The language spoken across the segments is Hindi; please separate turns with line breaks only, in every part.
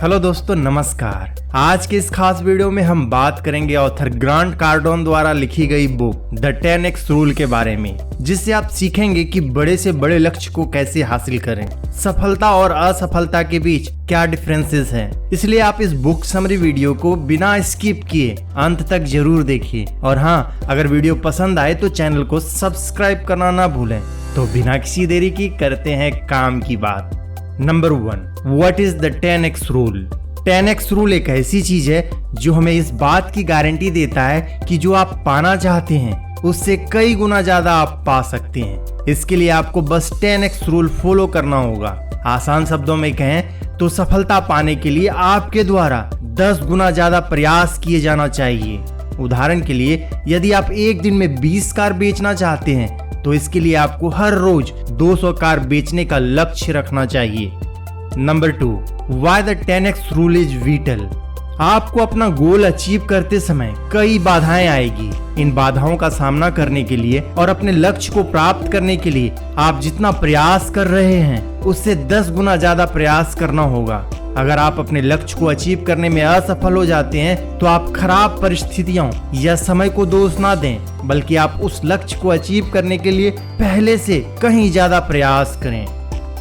हेलो दोस्तों, नमस्कार। आज के इस खास वीडियो में हम बात करेंगे ऑथर ग्रांट कार्डोन द्वारा लिखी गई बुक द 10x रूल के बारे में, जिससे आप सीखेंगे कि बड़े से बड़े लक्ष्य को कैसे हासिल करें। सफलता और असफलता के बीच क्या डिफरेंसेस हैं। इसलिए आप इस बुक समरी वीडियो को बिना स्किप किए अंत तक जरूर देखिए। और हाँ, अगर वीडियो पसंद आए तो चैनल को सब्सक्राइब करना ना भूलें। तो बिना किसी देरी की करते हैं काम की बात। Number 1, what is the 10x rule. 10x rule एक ऐसी चीज है जो हमें इस बात की गारंटी देता है कि जो आप पाना चाहते हैं उससे कई गुना ज्यादा आप पा सकते हैं। इसके लिए आपको बस 10x रूल फॉलो करना होगा। आसान शब्दों में कहें तो सफलता पाने के लिए आपके द्वारा 10 गुना ज्यादा प्रयास किए जाना चाहिए। उदाहरण के लिए, यदि आप एक दिन में 20 कार बेचना चाहते हैं तो इसके लिए आपको हर रोज 200 कार बेचने का लक्ष्य रखना चाहिए। Number 2, why the 10x rule is whittle. आपको अपना गोल अचीव करते समय कई बाधाएं आएगी। इन बाधाओं का सामना करने के लिए और अपने लक्ष्य को प्राप्त करने के लिए आप जितना प्रयास कर रहे हैं उससे 10 गुना ज्यादा प्रयास करना होगा। अगर आप अपने लक्ष्य को अचीव करने में असफल हो जाते हैं तो आप खराब परिस्थितियों या समय को दोष ना दें, बल्कि आप उस लक्ष्य को अचीव करने के लिए पहले से कहीं ज्यादा प्रयास करें।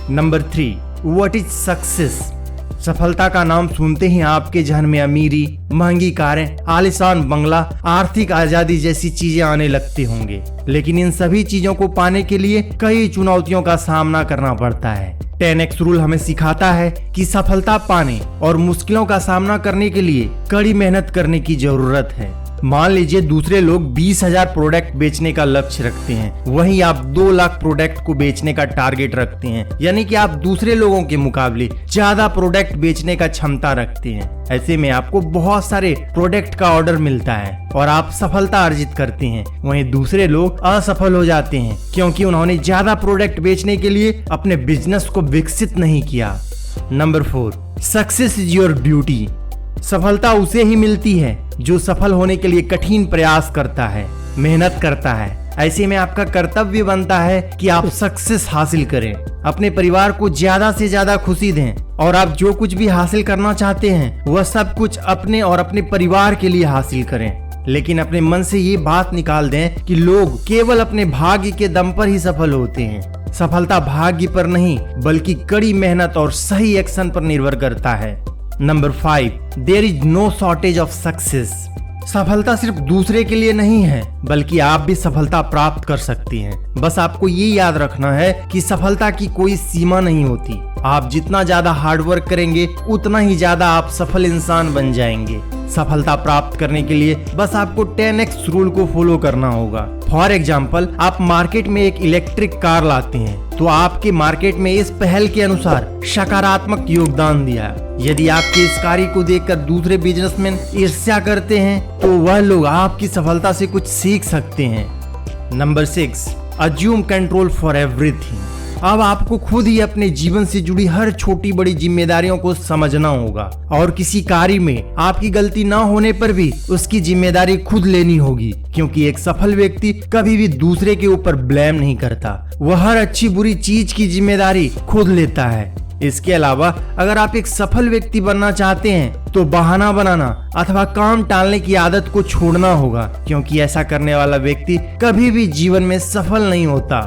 Number 3, what is success. सफलता का नाम सुनते ही आपके जहन में अमीरी, महंगी कारें, आलीशान बंगला, आर्थिक आजादी जैसी चीजें आने लगते होंगे। लेकिन इन सभी चीजों को पाने के लिए कई चुनौतियों का सामना करना पड़ता है। 10x रूल हमें सिखाता है कि सफलता पाने और मुश्किलों का सामना करने के लिए कड़ी मेहनत करने की जरूरत है। मान लीजिए दूसरे लोग 20,000 प्रोडक्ट बेचने का लक्ष्य रखते हैं, वहीं आप 2 लाख प्रोडक्ट को बेचने का टारगेट रखते हैं। यानी कि आप दूसरे लोगों के मुकाबले ज्यादा प्रोडक्ट बेचने का क्षमता रखते हैं। ऐसे में आपको बहुत सारे प्रोडक्ट का ऑर्डर मिलता है और आप सफलता अर्जित करते हैं। वहीं दूसरे लोग असफल हो जाते हैं क्योंकि उन्होंने ज्यादा प्रोडक्ट बेचने के लिए अपने बिजनेस को विकसित नहीं किया। Number 4, success is your duty. सफलता उसे ही मिलती है जो सफल होने के लिए कठिन प्रयास करता है, मेहनत करता है। ऐसे में आपका कर्तव्य बनता है कि आप सक्सेस हासिल करें, अपने परिवार को ज्यादा से ज्यादा खुशी दें और आप जो कुछ भी हासिल करना चाहते हैं वह सब कुछ अपने और अपने परिवार के लिए हासिल करें। लेकिन अपने मन से ये बात निकाल दें कि लोग केवल अपने भाग्य के दम पर ही सफल होते हैं। सफलता भाग्य पर नहीं बल्कि कड़ी मेहनत और सही एक्शन पर निर्भर करता है। Number 5, there is no shortage of success. सफलता सिर्फ दूसरे के लिए नहीं है बल्कि आप भी सफलता प्राप्त कर सकती हैं। बस आपको ये याद रखना है कि सफलता की कोई सीमा नहीं होती। आप जितना ज्यादा हार्डवर्क करेंगे उतना ही ज्यादा आप सफल इंसान बन जाएंगे। सफलता प्राप्त करने के लिए बस आपको 10x रूल को फॉलो करना होगा। फॉर एग्जाम्पल, आप मार्केट में एक इलेक्ट्रिक कार लाते हैं तो आपके मार्केट में इस पहल के अनुसार सकारात्मक योगदान दिया। यदि आपके इस कार्य को देखकर दूसरे बिजनेसमैन ईर्ष्या करते हैं तो वह लोग आपकी सफलता से कुछ सीख सकते हैं। Number 6, assume control for everything. अब आपको खुद ही अपने जीवन से जुड़ी हर छोटी बड़ी जिम्मेदारियों को समझना होगा और किसी कार्य में आपकी गलती ना होने पर भी उसकी जिम्मेदारी खुद लेनी होगी, क्योंकि एक सफल व्यक्ति कभी भी दूसरे के ऊपर ब्लेम नहीं करता। वह हर अच्छी बुरी चीज की जिम्मेदारी खुद लेता है। इसके अलावा अगर आप एक सफल व्यक्ति बनना चाहते हैं तो बहाना बनाना अथवा काम टालने की आदत को छोड़ना होगा, क्योंकि ऐसा करने वाला व्यक्ति कभी भी जीवन में सफल नहीं होता।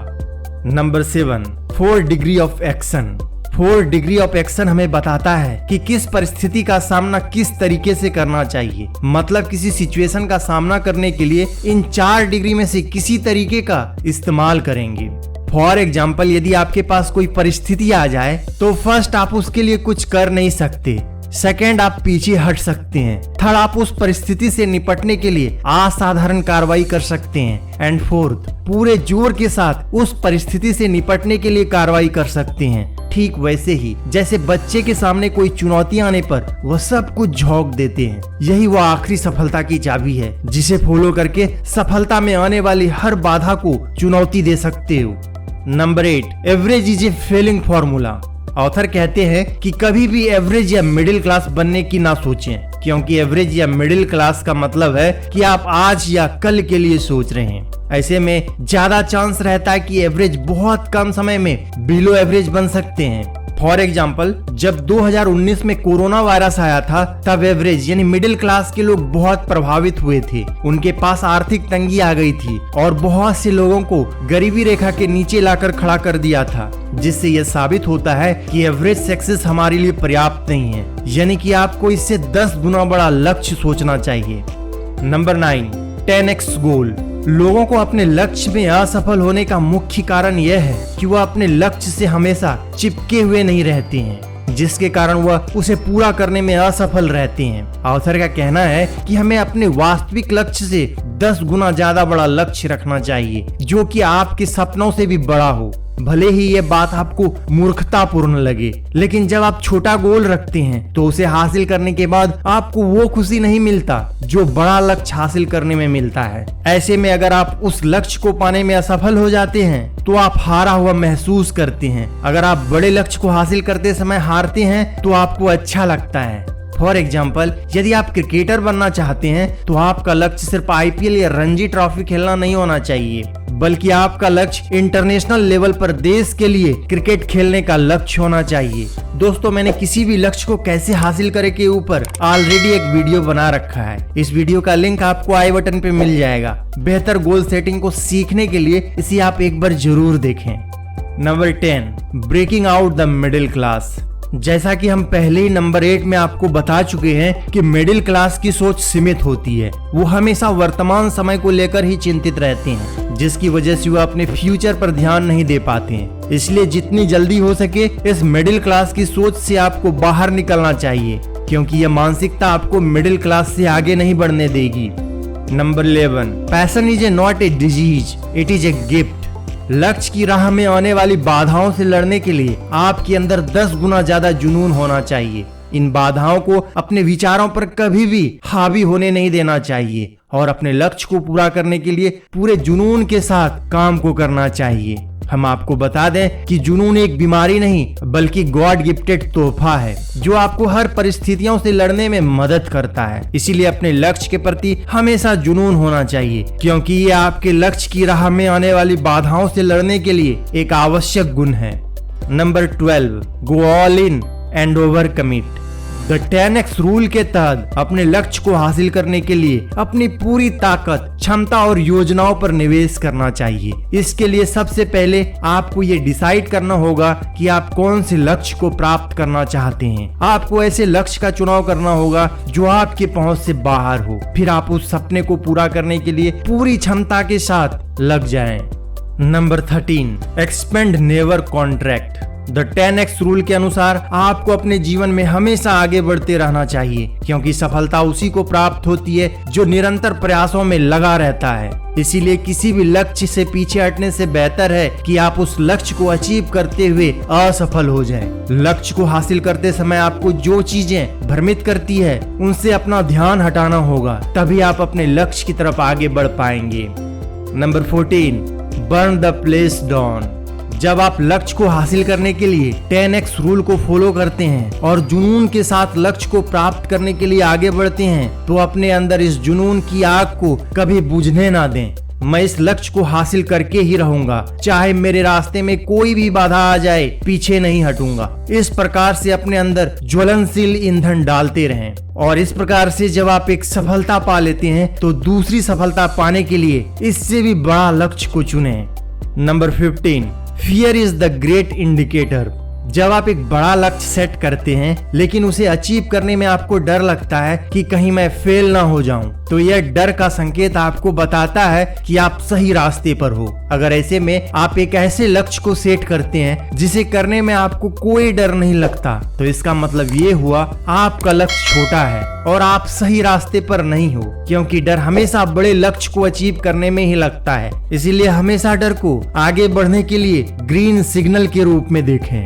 Number 7, 4 degree of action. 4 degree of action हमें बताता है कि किस परिस्थिति का सामना किस तरीके से करना चाहिए। मतलब किसी सिचुएशन का सामना करने के लिए इन 4 डिग्री में से किसी तरीके का इस्तेमाल करेंगे। फॉर एग्जाम्पल, यदि आपके पास कोई परिस्थिति आ जाए तो फर्स्ट आप उसके लिए कुछ कर नहीं सकते, सेकेंड आप पीछे हट सकते हैं, थर्ड आप उस परिस्थिति से निपटने के लिए असाधारण कार्रवाई कर सकते हैं, एंड फोर्थ पूरे जोर के साथ उस परिस्थिति से निपटने के लिए कार्रवाई कर सकते हैं। ठीक वैसे ही जैसे बच्चे के सामने कोई चुनौती आने पर वह सब कुछ झोंक देते हैं। यही वो आखिरी सफलता की चाबी है जिसे फॉलो करके सफलता में आने वाली हर बाधा को चुनौती दे सकते हो। Number 8, average is a failing formula. Author कहते हैं कि कभी भी एवरेज या मिडिल क्लास बनने की ना सोचें, क्योंकि एवरेज या मिडिल क्लास का मतलब है कि आप आज या कल के लिए सोच रहे हैं। ऐसे में ज्यादा चांस रहता है कि एवरेज बहुत कम समय में बिलो एवरेज बन सकते हैं। फॉर एग्जाम्पल, जब 2019 में कोरोना वायरस आया था तब एवरेज यानी मिडिल क्लास के लोग बहुत प्रभावित हुए थे। उनके पास आर्थिक तंगी आ गई थी और बहुत से लोगों को गरीबी रेखा के नीचे लाकर खड़ा कर दिया था, जिससे यह साबित होता है कि एवरेज सक्सेस हमारे लिए पर्याप्त नहीं है, यानी कि आपको इससे 10 गुना बड़ा लक्ष्य सोचना चाहिए। नंबर 9, 10x गोल। लोगों को अपने लक्ष्य में असफल होने का मुख्य कारण यह है कि वह अपने लक्ष्य से हमेशा चिपके हुए नहीं रहते हैं, जिसके कारण वह उसे पूरा करने में असफल रहते हैं। ऑथर का कहना है कि हमें अपने वास्तविक लक्ष्य से 10 गुना ज्यादा बड़ा लक्ष्य रखना चाहिए, जो कि आपके सपनों से भी बड़ा हो। भले ही ये बात आपको मूर्खतापूर्ण लगे, लेकिन जब आप छोटा गोल रखते हैं तो उसे हासिल करने के बाद आपको वो खुशी नहीं मिलता जो बड़ा लक्ष्य हासिल करने में मिलता है। ऐसे में अगर आप उस लक्ष्य को पाने में असफल हो जाते हैं तो आप हारा हुआ महसूस करते हैं। अगर आप बड़े लक्ष्य को हासिल करते समय हारते हैं तो आपको अच्छा लगता है। फॉर एग्जाम्पल, यदि आप क्रिकेटर बनना चाहते हैं तो आपका लक्ष्य सिर्फ IPL या रणजी ट्रॉफी खेलना नहीं होना चाहिए, बल्कि आपका लक्ष्य इंटरनेशनल लेवल पर देश के लिए क्रिकेट खेलने का लक्ष्य होना चाहिए। दोस्तों, मैंने किसी भी लक्ष्य को कैसे हासिल करें के ऊपर ऑलरेडी एक वीडियो बना रखा है। इस वीडियो का लिंक आपको आई बटन पे मिल जाएगा। बेहतर गोल सेटिंग को सीखने के लिए इसे आप एक बार जरूर देखें। Number 10, breaking out the middle class. जैसा कि हम पहले ही नंबर 8 में आपको बता चुके हैं कि मिडिल क्लास की सोच सीमित होती है। वो हमेशा वर्तमान समय को लेकर ही चिंतित रहते हैं, जिसकी वजह से वो अपने फ्यूचर पर ध्यान नहीं दे पाते हैं। इसलिए जितनी जल्दी हो सके इस मिडिल क्लास की सोच से आपको बाहर निकलना चाहिए, क्योंकि यह मानसिकता आपको मिडिल क्लास से आगे नहीं बढ़ने देगी। Number 11, passion is not a disease, it is a gift. लक्ष्य की राह में आने वाली बाधाओं से लड़ने के लिए आपके अंदर 10 गुना ज्यादा जुनून होना चाहिए। इन बाधाओं को अपने विचारों पर कभी भी हावी होने नहीं देना चाहिए और अपने लक्ष्य को पूरा करने के लिए पूरे जुनून के साथ काम को करना चाहिए। हम आपको बता दें कि जुनून एक बीमारी नहीं बल्कि गॉड गिफ्टेड तोहफा है, जो आपको हर परिस्थितियों से लड़ने में मदद करता है। इसीलिए अपने लक्ष्य के प्रति हमेशा जुनून होना चाहिए, क्योंकि ये आपके लक्ष्य की राह में आने वाली बाधाओं से लड़ने के लिए एक आवश्यक गुण है। Number 12, go all in and over commit. The 10x rule के तहत अपने लक्ष्य को हासिल करने के लिए अपनी पूरी ताकत, क्षमता और योजनाओं पर निवेश करना चाहिए। इसके लिए सबसे पहले आपको ये डिसाइड करना होगा कि आप कौन से लक्ष्य को प्राप्त करना चाहते हैं। आपको ऐसे लक्ष्य का चुनाव करना होगा जो आपके पहुंच से बाहर हो। फिर आप उस सपने को पूरा करने के लिए पूरी क्षमता के साथ लग जाएं। Number 13, expand never contract. The 10x rule के अनुसार आपको अपने जीवन में हमेशा आगे बढ़ते रहना चाहिए, क्योंकि सफलता उसी को प्राप्त होती है जो निरंतर प्रयासों में लगा रहता है। इसीलिए किसी भी लक्ष्य से पीछे हटने से बेहतर है कि आप उस लक्ष्य को अचीव करते हुए असफल हो जाएं। लक्ष्य को हासिल करते समय आपको जो चीजें भ्रमित करती है उनसे अपना ध्यान हटाना होगा, तभी आप अपने लक्ष्य की तरफ आगे बढ़ पाएंगे। Number 14, burn the place down. जब आप लक्ष्य को हासिल करने के लिए 10x रूल को फॉलो करते हैं और जुनून के साथ लक्ष्य को प्राप्त करने के लिए आगे बढ़ते हैं, तो अपने अंदर इस जुनून की आग को कभी बुझने ना दें। मैं इस लक्ष्य को हासिल करके ही रहूंगा, चाहे मेरे रास्ते में कोई भी बाधा आ जाए, पीछे नहीं हटूंगा। इस प्रकार से अपने अंदर ज्वलनशील ईंधन डालते रहें, और इस प्रकार से जब आप एक सफलता पा लेते हैं तो दूसरी सफलता पाने के लिए इससे भी बड़ा लक्ष्य को चुनें। Number 15, fear is the great indicator. जब आप एक बड़ा लक्ष्य सेट करते हैं लेकिन उसे अचीव करने में आपको डर लगता है कि कहीं मैं फेल ना हो जाऊं, तो यह डर का संकेत आपको बताता है कि आप सही रास्ते पर हो। अगर ऐसे में आप एक ऐसे लक्ष्य को सेट करते हैं जिसे करने में आपको कोई डर नहीं लगता, तो इसका मतलब ये हुआ आपका लक्ष्य छोटा है और आप सही रास्ते पर नहीं हो, क्योंकि डर हमेशा बड़े लक्ष्य को अचीव करने में ही लगता है। इसीलिए हमेशा डर को आगे बढ़ने के लिए ग्रीन सिग्नल के रूप में देखें।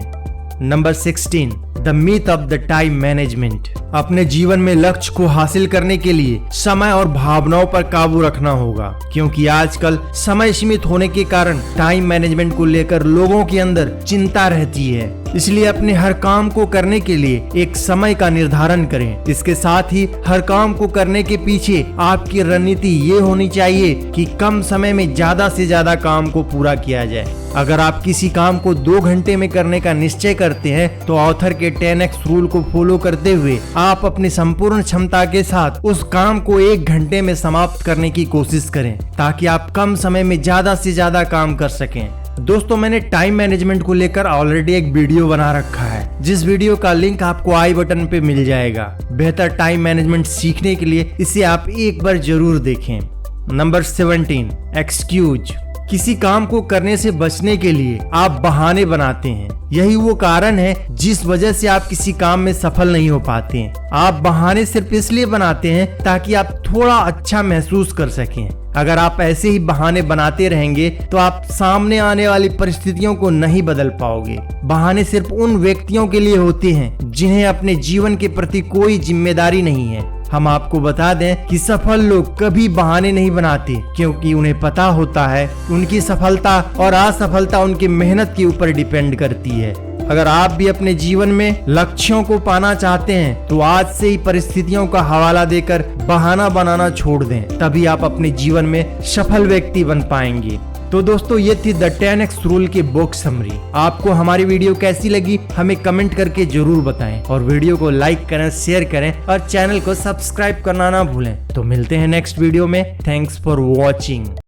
Number 16, the myth of the time management. अपने जीवन में लक्ष्य को हासिल करने के लिए समय और भावनाओं पर काबू रखना होगा, क्योंकि आजकल समय सीमित होने के कारण टाइम मैनेजमेंट को लेकर लोगों के अंदर चिंता रहती है। इसलिए अपने हर काम को करने के लिए एक समय का निर्धारण करें। इसके साथ ही हर काम को करने के पीछे आपकी रणनीति ये होनी चाहिए कि कम समय में ज्यादा से ज्यादा काम को पूरा किया जाए। अगर आप किसी काम को 2 घंटे में करने का निश्चय करते हैं तो ऑथर के 10x रूल को फॉलो करते हुए आप अपनी संपूर्ण क्षमता के साथ उस काम को 1 घंटे में समाप्त करने की कोशिश करें, ताकि आप कम समय में ज्यादा से ज्यादा काम कर सकें। दोस्तों, मैंने टाइम मैनेजमेंट को लेकर ऑलरेडी एक वीडियो बना रखा है, जिस वीडियो का लिंक आपको आई बटन पे मिल जाएगा। बेहतर टाइम मैनेजमेंट सीखने के लिए इसे आप एक बार जरूर देखें। Number 17, excuse. किसी काम को करने से बचने के लिए आप बहाने बनाते हैं। यही वो कारण है जिस वजह से आप किसी काम में सफल नहीं हो पाते हैं। आप बहाने सिर्फ इसलिए बनाते हैं ताकि आप थोड़ा अच्छा महसूस कर सकें। अगर आप ऐसे ही बहाने बनाते रहेंगे तो आप सामने आने वाली परिस्थितियों को नहीं बदल पाओगे। बहाने सिर्फ उन व्यक्तियों के लिए होते हैं जिन्हें अपने जीवन के प्रति कोई जिम्मेदारी नहीं है। हम आपको बता दें कि सफल लोग कभी बहाने नहीं बनाते, क्योंकि उन्हें पता होता है उनकी सफलता और असफलता उनकी मेहनत के ऊपर डिपेंड करती है। अगर आप भी अपने जीवन में लक्ष्यों को पाना चाहते हैं तो आज से ही परिस्थितियों का हवाला देकर बहाना बनाना छोड़ दें, तभी आप अपने जीवन में सफल व्यक्ति बन पाएंगे। तो दोस्तों, ये थी द 10x रूल की बुक समरी। आपको हमारी वीडियो कैसी लगी हमें कमेंट करके जरूर बताएं, और वीडियो को लाइक करें, शेयर करें और चैनल को सब्सक्राइब करना ना भूलें। तो मिलते हैं नेक्स्ट वीडियो में। Thanks for watching.